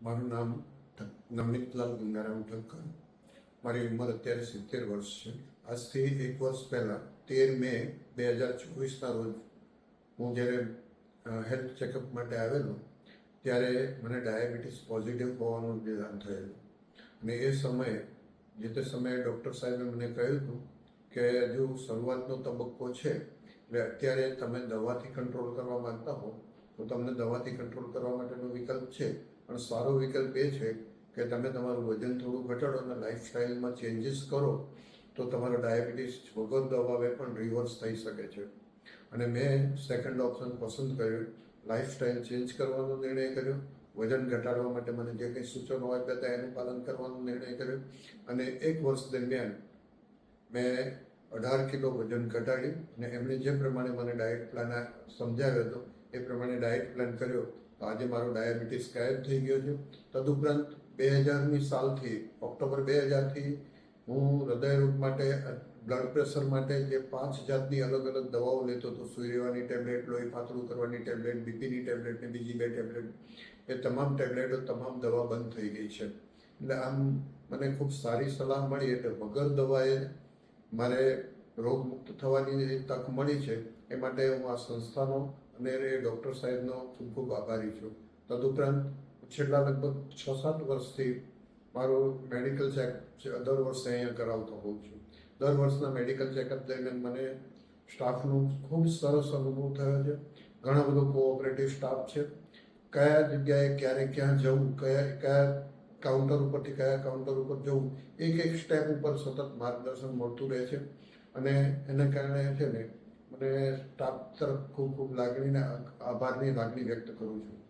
મારું નામ નવનીતલાલ ગંગારામ ઠક્કર. મારી ઉંમર અત્યારે 70 વર્ષ છે. આજથી 1 વર્ષ પહેલાં 13 મે 2024ના રોજ હું જ્યારે હેલ્થ ચેકઅપ માટે આવેલો ત્યારે મને ડાયાબિટીસ પોઝિટિવ હોવાનું નિદાન થયેલું. અને એ સમયે તે સમયે ડૉક્ટર સાહેબે મને કહ્યું હતું કે હજુ શરૂઆતનો તબક્કો છે, એટલે અત્યારે તમે દવાથી કંટ્રોલ કરવા માંગતા હો તો તમને દવાથી કંટ્રોલ કરવા માટેનો વિકલ્પ છે, પણ સારો વિકલ્પ એ છે કે તમે તમારું વજન થોડું ઘટાડો અને લાઈફસ્ટાઈલમાં ચેન્જીસ કરો તો તમારો ડાયાબિટીસ વગર દવાએ પણ રિવર્સ થઈ શકે છે. અને મેં સેકન્ડ ઓપ્શન પસંદ કર્યું, લાઈફસ્ટાઈલ ચેન્જ કરવાનો નિર્ણય કર્યો. વજન ઘટાડવા માટે મને જે કંઈ સૂચનો આપ્યા હતા એનું પાલન કરવાનો નિર્ણય કર્યો. અને 1 વર્ષ દરમિયાન મેં 18 કિલો વજન ઘટાડ્યું અને એમણે જે પ્રમાણે મને ડાયટ પ્લાન સમજાવ્યો હતો એ પ્રમાણે ડાયટ પ્લાન કર્યો તો આજે મારો ડાયાબિટીસ ગાયબ થઈ ગયો છે. તદુપરાંત 2000ની સાલથી ઓક્ટોબર 2000થી હું હૃદયરોગ માટે, બ્લડ પ્રેશર માટે જે 5 જાતની અલગ અલગ દવાઓ લેતો હતો, સુઈ રહેવાની ટેબ્લેટ, લોહી પાતળું કરવાની ટેબ્લેટ, બીપીની ટેબ્લેટ ને બીજી 2 ટેબ્લેટ, એ તમામ ટેબ્લેટો, તમામ દવા બંધ થઈ ગઈ છે. એટલે આમ મને ખૂબ સારી સલાહ મળી, એટલે વગર દવાએ મારે રોગમુક્ત થવાની તક મળી છે. એ માટે હું આ સંસ્થાનો અને એ ડૉક્ટર સાહેબનો ખૂબ ખૂબ આભારી છું. તદુપરાંત છેલ્લા લગભગ 6-7 વર્ષથી મારું મેડિકલ ચેકઅપ દર વર્ષે અહીંયા કરાવતો હોઉં છું. દર વર્ષના મેડિકલ ચેકઅપ દરમિયાન મને સ્ટાફનું ખૂબ સરસ અનુભવ થયો છે. ઘણો બધો કોઓપરેટિવ સ્ટાફ છે. કયા જગ્યાએ ક્યારે ક્યાં જવું, કયા કાઉન્ટર ઉપરથી કયા કાઉન્ટર ઉપર જવું, એક સ્ટેપ ઉપર સતત માર્ગદર્શન મળતું રહે છે. અને એને કારણે છે ને મને સ્ટાફ તરફ ખૂબ ખૂબ લાગણીને આભારની લાગણી વ્યક્ત કરું છું.